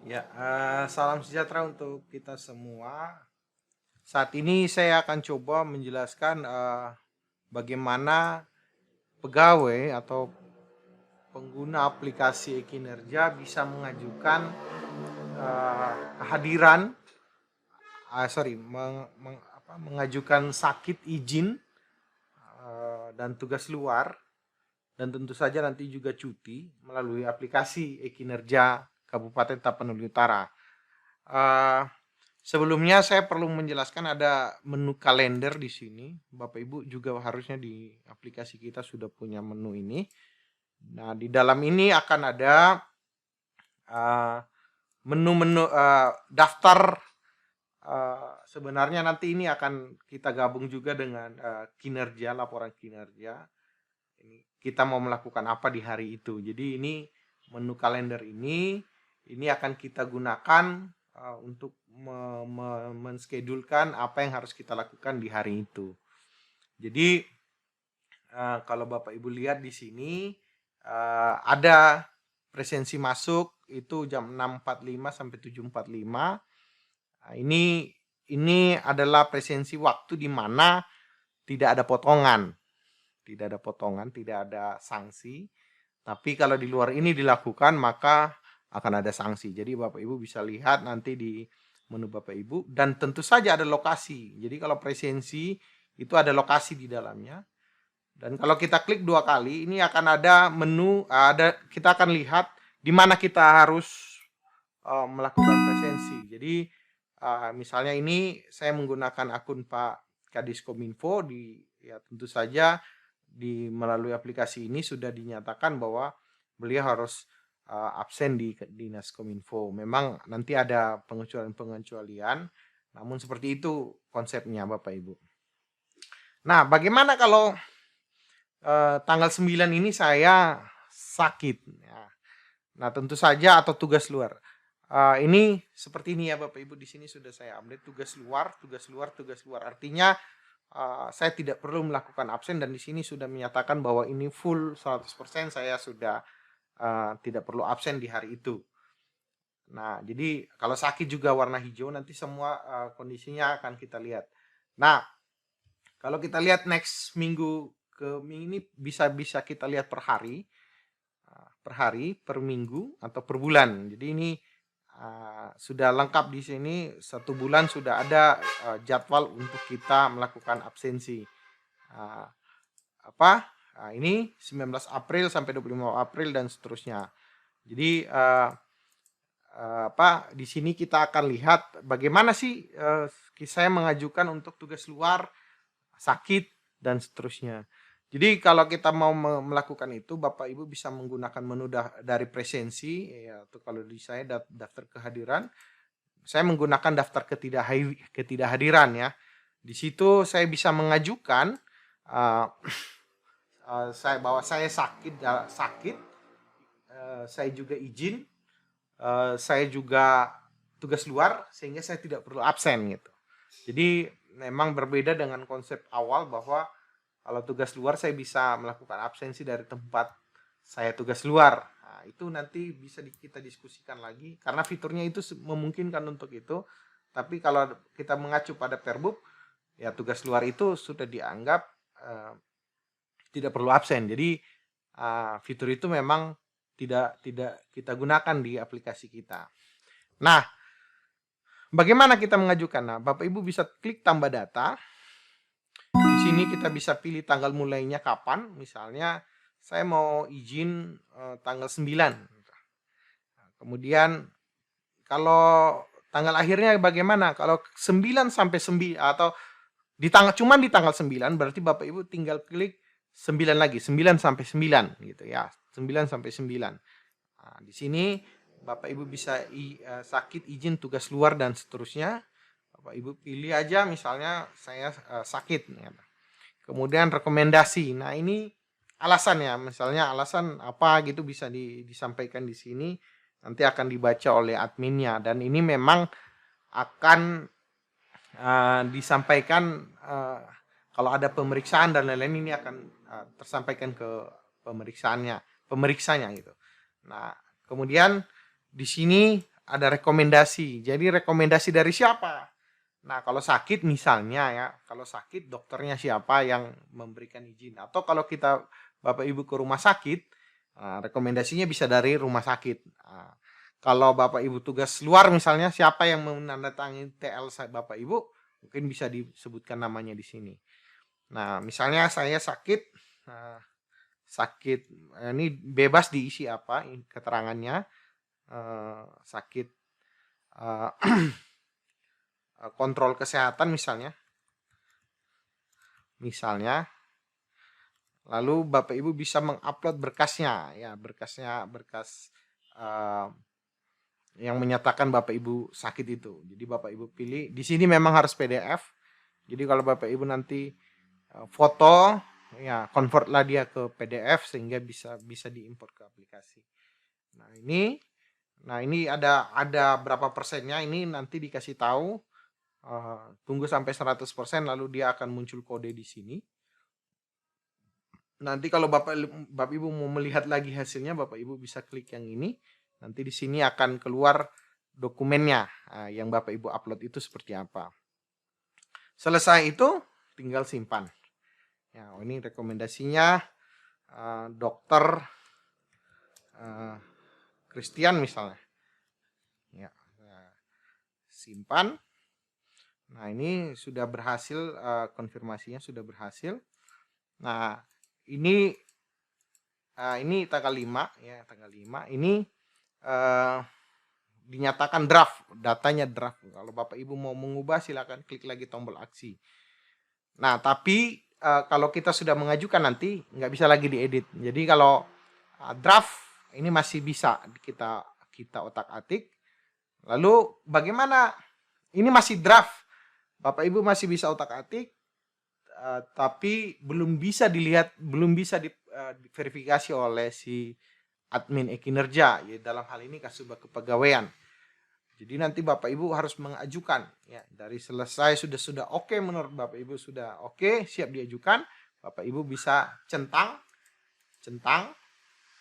Ya, salam sejahtera untuk kita semua. Saat ini saya akan coba menjelaskan bagaimana pegawai atau pengguna aplikasi e-kinerja bisa mengajukan kehadiran, mengajukan sakit izin dan tugas luar, dan tentu saja nanti juga cuti melalui aplikasi e-kinerja Kabupaten Tapanuli Utara. Eh, Sebelumnya saya perlu menjelaskan ada menu kalender di sini. Bapak Ibu juga harusnya di aplikasi kita sudah punya menu ini. Nah, di dalam ini akan ada uh, menu-menu daftar. Sebenarnya nanti ini akan kita gabung juga dengan kinerja, laporan kinerja. Ini kita mau melakukan apa di hari itu. Jadi ini menu kalender ini akan kita gunakan untuk menschedulkan apa yang harus kita lakukan di hari itu. Jadi kalau Bapak Ibu lihat di sini ada presensi masuk itu jam 6.45 sampai 7.45. Nah, ini adalah presensi waktu di mana tidak ada potongan. Tidak ada potongan, tidak ada sanksi. Tapi kalau di luar ini dilakukan maka akan ada sanksi. Jadi Bapak Ibu bisa lihat nanti di menu Bapak Ibu dan tentu saja ada lokasi. Jadi kalau presensi itu ada lokasi di dalamnya. Dan kalau kita klik 2 kali ini akan ada menu, kita akan lihat di mana kita harus melakukan presensi. Jadi misalnya ini saya menggunakan akun Pak Kadiskominfo ya tentu saja melalui aplikasi ini sudah dinyatakan bahwa beliau harus absen di Dinas Kominfo. Memang nanti ada pengecualian, namun seperti itu konsepnya Bapak Ibu. Nah, bagaimana kalau tanggal 9 ini saya sakit? Ya. Nah, tentu saja atau tugas luar. Ini seperti ini ya Bapak Ibu, di sini sudah saya update tugas luar, tugas luar, tugas luar. Artinya saya tidak perlu melakukan absen dan di sini sudah menyatakan bahwa ini full 100% saya sudah tidak perlu absen di hari itu. Nah, jadi kalau sakit juga warna hijau nanti semua kondisinya akan kita lihat. Nah, kalau kita lihat next minggu ke minggu ini bisa kita lihat per hari, per minggu atau per bulan. Jadi ini sudah lengkap di sini, 1 bulan sudah ada jadwal untuk kita melakukan absensi. Ini 19 April sampai 25 April dan seterusnya. Jadi di sini kita akan lihat bagaimana sih saya mengajukan untuk tugas luar, sakit dan seterusnya. Jadi kalau kita mau melakukan itu, Bapak Ibu bisa menggunakan menu dari presensi, ya, atau kalau di saya daftar kehadiran, saya menggunakan daftar ketidakhadiran ya. Di situ saya bisa mengajukan saya sakit, saya juga izin, saya juga tugas luar sehingga saya tidak perlu absen gitu. Jadi memang berbeda dengan konsep awal bahwa kalau tugas luar saya bisa melakukan absensi dari tempat saya tugas luar. Nah, itu nanti bisa kita diskusikan lagi karena fiturnya itu memungkinkan untuk itu. Tapi kalau kita mengacu pada Perbub, ya tugas luar itu sudah dianggap tidak perlu absen. Jadi fitur itu memang tidak kita gunakan di aplikasi kita. Nah, bagaimana kita mengajukan? Nah, Bapak Ibu bisa klik tambah data. Di sini kita bisa pilih tanggal mulainya kapan. Misalnya saya mau izin tanggal 9. Kemudian kalau tanggal akhirnya bagaimana? Kalau 9 sampai 9 atau cuman di tanggal 9 berarti Bapak Ibu tinggal klik 9 lagi, 9 sampai 9 gitu ya. 9 sampai 9. Nah, di sini Bapak Ibu bisa sakit, izin, tugas luar dan seterusnya. Bapak Ibu pilih aja misalnya saya sakit ya. Kemudian rekomendasi. Nah, ini alasannya, misalnya alasan apa gitu bisa disampaikan di sini, nanti akan dibaca oleh adminnya dan ini memang akan disampaikan kalau ada pemeriksaan dan lain-lain, ini akan tersampaikan ke pemeriksanya gitu. Nah, kemudian di sini ada rekomendasi. Jadi rekomendasi dari siapa? Nah, kalau sakit misalnya ya, kalau sakit dokternya siapa yang memberikan izin? Atau kalau kita Bapak Ibu ke rumah sakit, rekomendasinya bisa dari rumah sakit. Kalau Bapak Ibu tugas luar misalnya, siapa yang menandatangani TL Bapak Ibu, mungkin bisa disebutkan namanya di sini. Nah, misalnya saya sakit, ini bebas diisi apa keterangannya, sakit kontrol kesehatan misalnya, lalu Bapak Ibu bisa mengupload berkasnya, ya berkas yang menyatakan Bapak Ibu sakit itu. Jadi Bapak Ibu pilih, di sini memang harus PDF. Jadi kalau Bapak Ibu nanti foto, ya convertlah dia ke PDF sehingga bisa diimport ke aplikasi. Nah ini ada berapa persennya, ini nanti dikasih tahu. Tunggu sampai 100% lalu dia akan muncul kode di sini. Nanti kalau Bapak Ibu mau melihat lagi hasilnya, Bapak Ibu bisa klik yang ini. Nanti di sini akan keluar dokumennya yang Bapak Ibu upload itu seperti apa. Selesai itu tinggal simpan. Ya, ini rekomendasinya dokter Christian misalnya. Ya, simpan. Nah, ini sudah berhasil, konfirmasinya sudah berhasil. Nah, ini tanggal 5 ya, tanggal 5. Ini dinyatakan draft, datanya draft. Kalau Bapak Ibu mau mengubah silakan klik lagi tombol aksi. Nah, tapi kalau kita sudah mengajukan nanti nggak bisa lagi diedit. Jadi kalau draft ini masih bisa kita otak-atik. Lalu bagaimana? Ini masih draft. Bapak Ibu masih bisa otak-atik, tapi belum bisa dilihat, belum bisa diverifikasi oleh si admin e-kinerja, ya dalam hal ini Kasubag Kepegawaian. Jadi nanti Bapak Ibu harus mengajukan, ya dari selesai sudah oke, menurut Bapak Ibu sudah oke, siap diajukan, Bapak Ibu bisa centang,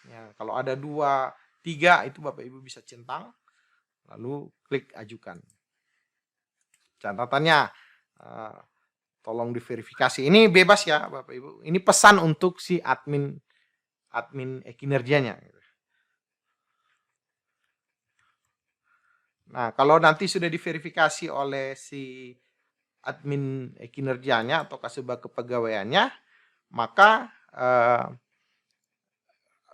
ya kalau ada 2, 3 itu Bapak Ibu bisa centang, lalu klik ajukan. Catatannya, tolong diverifikasi. Ini bebas ya Bapak Ibu. Ini pesan untuk si admin kinerjanya. Nah, kalau nanti sudah diverifikasi oleh si admin kinerjanya atau Kasubag Kepegawaiannya, maka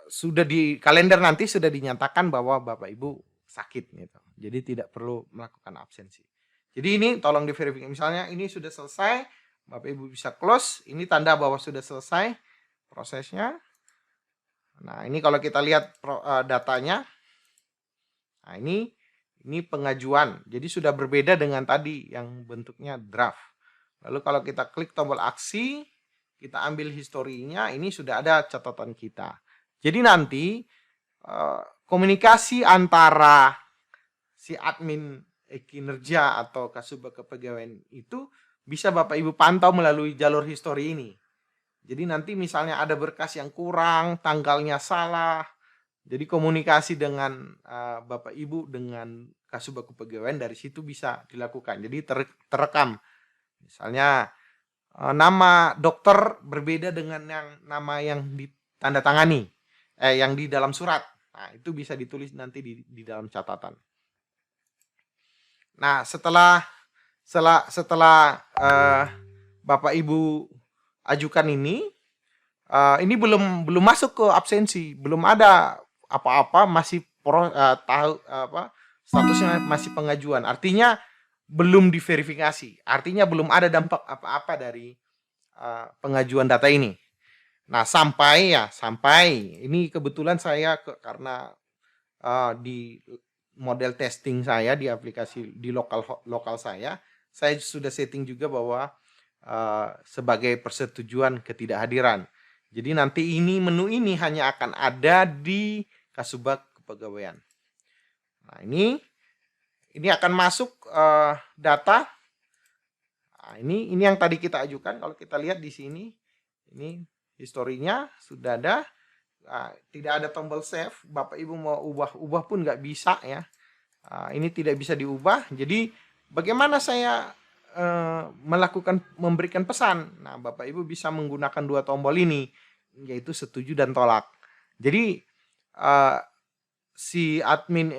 sudah di kalender nanti sudah dinyatakan bahwa Bapak Ibu sakit gitu. Jadi tidak perlu melakukan absensi. Jadi ini tolong diverifikasi. Misalnya ini sudah selesai, Bapak Ibu bisa close. Ini tanda bahwa sudah selesai prosesnya. Nah, ini kalau kita lihat datanya. Nah, ini pengajuan. Jadi sudah berbeda dengan tadi yang bentuknya draft. Lalu kalau kita klik tombol aksi, kita ambil historinya, ini sudah ada catatan kita. Jadi nanti komunikasi antara si admin kinerja atau Kasubag Kepegawaian itu bisa Bapak Ibu pantau melalui jalur histori ini. Jadi nanti misalnya ada berkas yang kurang, tanggalnya salah, jadi komunikasi dengan Bapak Ibu dengan Kasubag Kepegawaian dari situ bisa dilakukan. Jadi terekam. Misalnya nama dokter berbeda dengan nama yang ditandatangani, yang di dalam surat. Nah, itu bisa ditulis nanti di dalam catatan. Nah, setelah Bapak Ibu ajukan ini belum masuk ke absensi, belum ada apa-apa, masih statusnya masih pengajuan. Artinya belum diverifikasi. Artinya belum ada dampak apa-apa dari pengajuan data ini. Nah, sampai ini kebetulan saya karena di model testing saya di aplikasi di lokal saya sudah setting juga bahwa sebagai persetujuan ketidakhadiran. Jadi nanti menu ini hanya akan ada di Kasubag Kepegawaian. Nah, ini akan masuk data. Nah, ini yang tadi kita ajukan. Kalau kita lihat di sini, ini historinya sudah ada. Nah, tidak ada tombol save. Bapak Ibu mau ubah pun nggak bisa ya. Ini tidak bisa diubah. Jadi bagaimana saya memberikan pesan? Nah, Bapak Ibu bisa menggunakan dua tombol ini, yaitu setuju dan tolak. Jadi si admin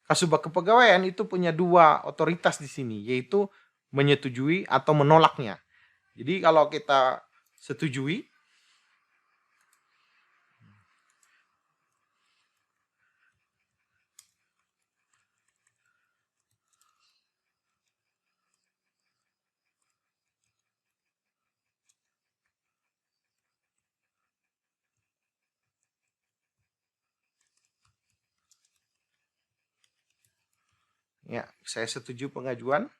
Kasubag Kepegawaian itu punya dua otoritas di sini, yaitu menyetujui atau menolaknya. Jadi kalau kita setujui, ya, saya setuju pengajuan.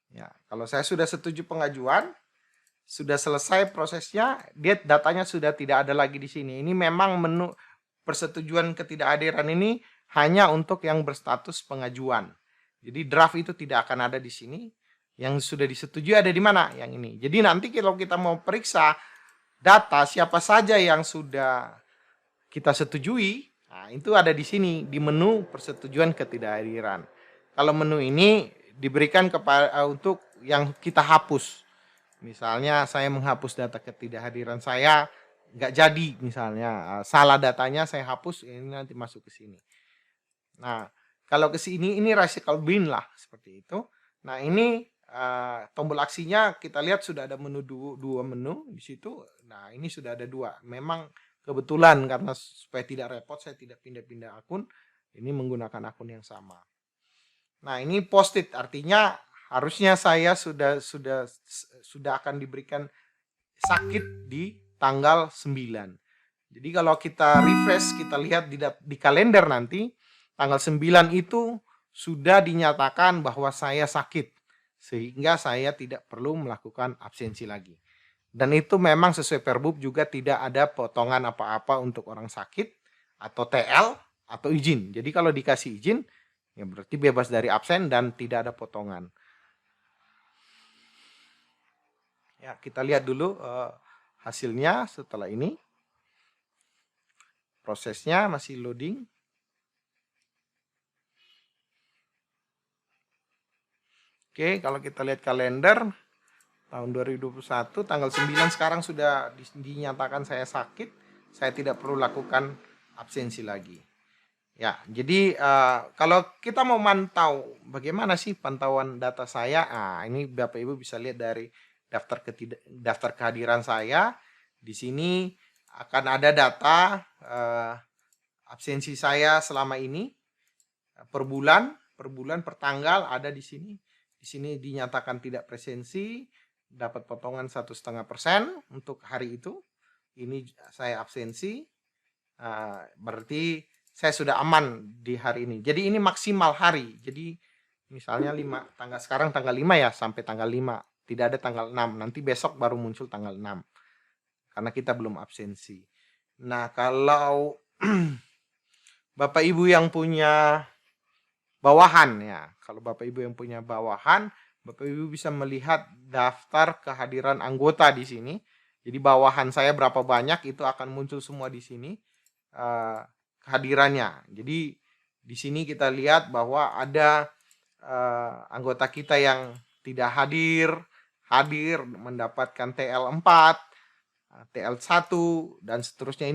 Ya, kalau saya sudah setuju pengajuan, sudah selesai prosesnya, datanya sudah tidak ada lagi di sini. Ini memang menu persetujuan ketidakhadiran ini hanya untuk yang berstatus pengajuan. Jadi draft itu tidak akan ada di sini. Yang sudah disetujui ada di mana? Yang ini. Jadi nanti kalau kita mau periksa data siapa saja yang sudah kita setujui, nah itu ada di sini di menu persetujuan ketidakhadiran. Kalau menu ini diberikan untuk yang kita hapus. Misalnya saya menghapus data ketidakhadiran saya, nggak jadi misalnya, salah datanya saya hapus, ini nanti masuk ke sini. Nah, kalau ke sini ini recycle bin lah, seperti itu. Nah, ini tombol aksinya kita lihat sudah ada menu dua menu di situ. Nah, ini sudah ada dua. Memang kebetulan karena supaya tidak repot saya tidak pindah-pindah akun, ini menggunakan akun yang sama. Nah, ini post-it artinya harusnya saya sudah akan diberikan sakit di tanggal 9. Jadi kalau kita refresh, kita lihat di kalender nanti, tanggal 9 itu sudah dinyatakan bahwa saya sakit. Sehingga saya tidak perlu melakukan absensi lagi. Dan itu memang sesuai Perbub juga tidak ada potongan apa-apa untuk orang sakit atau TL atau izin. Jadi kalau dikasih izin, ya berarti bebas dari absen dan tidak ada potongan. Ya, kita lihat dulu hasilnya setelah ini. Prosesnya masih loading. Oke, kalau kita lihat kalender tahun 2021 tanggal 9 sekarang sudah dinyatakan saya sakit, saya tidak perlu lakukan absensi lagi. Ya, jadi kalau kita mau mantau bagaimana sih pantauan data saya, ini Bapak Ibu bisa lihat dari daftar kehadiran saya. Di sini akan ada data absensi saya selama ini per bulan, per tanggal ada di sini. Di sini dinyatakan tidak presensi, dapat potongan 1,5% untuk hari itu. Ini saya absensi, berarti saya sudah aman di hari ini. Jadi ini maksimal hari. Jadi misalnya sekarang tanggal 5 ya, sampai tanggal 5. Tidak ada tanggal 6. Nanti besok baru muncul tanggal 6. Karena kita belum absensi. Nah, kalau Bapak Ibu yang punya bawahan ya, kalau Bapak Ibu yang punya bawahan, Bapak Ibu bisa melihat daftar kehadiran anggota di sini. Jadi bawahan saya berapa banyak itu akan muncul semua di sini kehadirannya. Jadi di sini kita lihat bahwa ada anggota kita yang tidak hadir mendapatkan TL4, TL1 dan seterusnya.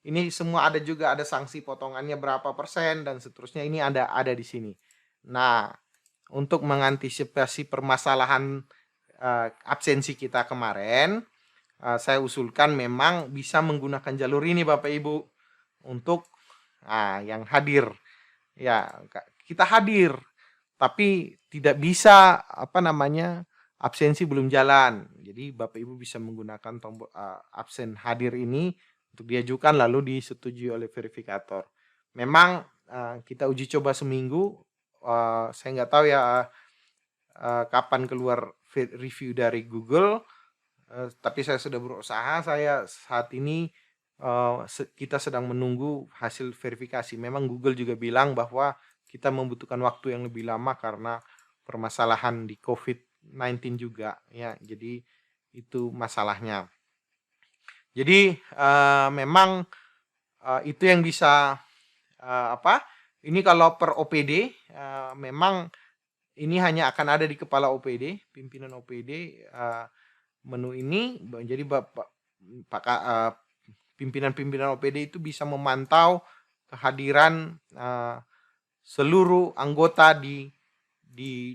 Ini semua ada juga, ada sanksi potongannya berapa persen dan seterusnya, ini ada di sini. Nah, untuk mengantisipasi permasalahan absensi kita kemarin, saya usulkan memang bisa menggunakan jalur ini Bapak Ibu untuk yang hadir. Ya, kita hadir tapi tidak bisa absensi belum jalan. Jadi Bapak Ibu bisa menggunakan tombol absen hadir ini untuk diajukan lalu disetujui oleh verifikator. Memang kita uji coba seminggu. Saya nggak tahu ya kapan keluar review dari Google. Tapi saya sudah berusaha. Saya saat ini kita sedang menunggu hasil verifikasi. Memang Google juga bilang bahwa kita membutuhkan waktu yang lebih lama karena permasalahan di COVID-19 juga ya. Jadi itu masalahnya. Jadi memang Itu yang bisa ini kalau per OPD memang ini hanya akan ada di kepala OPD, pimpinan OPD. Menu ini jadi pimpinan-pimpinan OPD itu bisa memantau kehadiran seluruh anggota di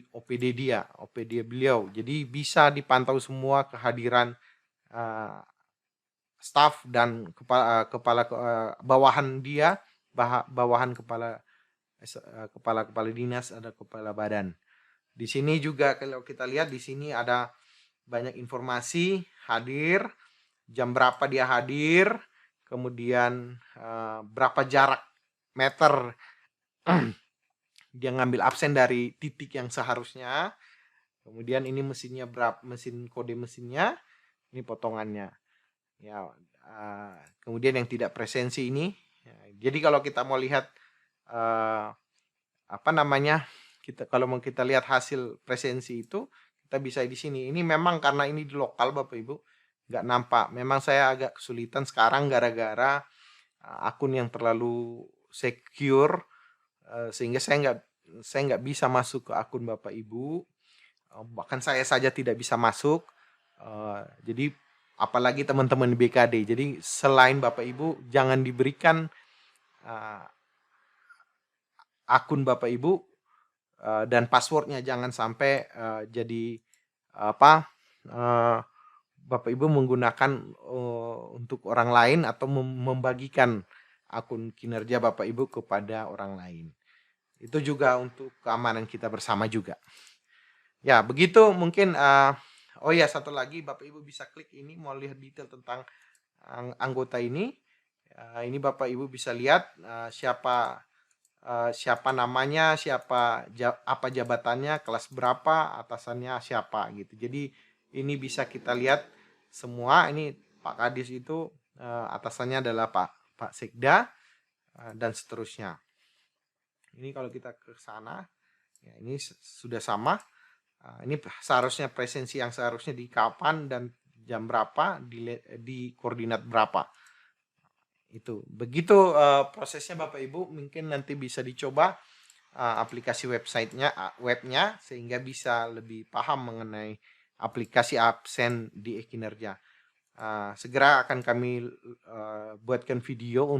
OPD dia, OPD beliau. Jadi bisa dipantau semua kehadiran staf dan kepala bawahan dia, bawahan kepala dinas, ada kepala badan. Di sini juga kalau kita lihat di sini ada banyak informasi hadir, jam berapa dia hadir, kemudian berapa jarak meter dia ngambil absen dari titik yang seharusnya. Kemudian ini mesinnya berapa, mesin kode mesinnya, ini potongannya. Ya, kemudian yang tidak presensi ini. Ya, jadi kalau kita mau lihat kalau mau kita lihat hasil presensi itu, kita bisa di sini. Ini memang karena ini di lokal Bapak Ibu, nggak nampak. Memang saya agak kesulitan sekarang gara-gara akun yang terlalu secure, sehingga saya nggak bisa masuk ke akun Bapak Ibu. Bahkan saya saja tidak bisa masuk. Jadi apalagi teman-teman BKD. Jadi selain Bapak Ibu jangan diberikan akun Bapak Ibu dan passwordnya jangan sampai jadi Bapak Ibu menggunakan untuk orang lain atau membagikan akun kinerja Bapak Ibu kepada orang lain. Itu juga untuk keamanan kita bersama juga. Ya, begitu mungkin. Oh ya, satu lagi Bapak Ibu bisa klik ini mau lihat detail tentang anggota ini. Ini Bapak Ibu bisa lihat siapa namanya, apa jabatannya, kelas berapa, atasannya siapa gitu. Jadi ini bisa kita lihat semua. Ini Pak Kadis itu atasannya adalah Pak Sekda dan seterusnya. Ini kalau kita ke sana, ya ini sudah sama. Ini seharusnya presensi yang seharusnya di kapan dan jam berapa, di koordinat berapa. Itu begitu prosesnya Bapak Ibu. Mungkin nanti bisa dicoba aplikasi webnya sehingga bisa lebih paham mengenai aplikasi absen di e-kinerja. Segera akan kami buatkan video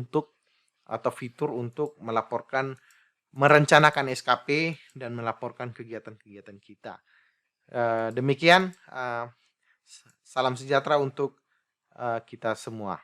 atau fitur untuk merencanakan SKP dan melaporkan kegiatan-kegiatan kita. Demikian, salam sejahtera untuk kita semua.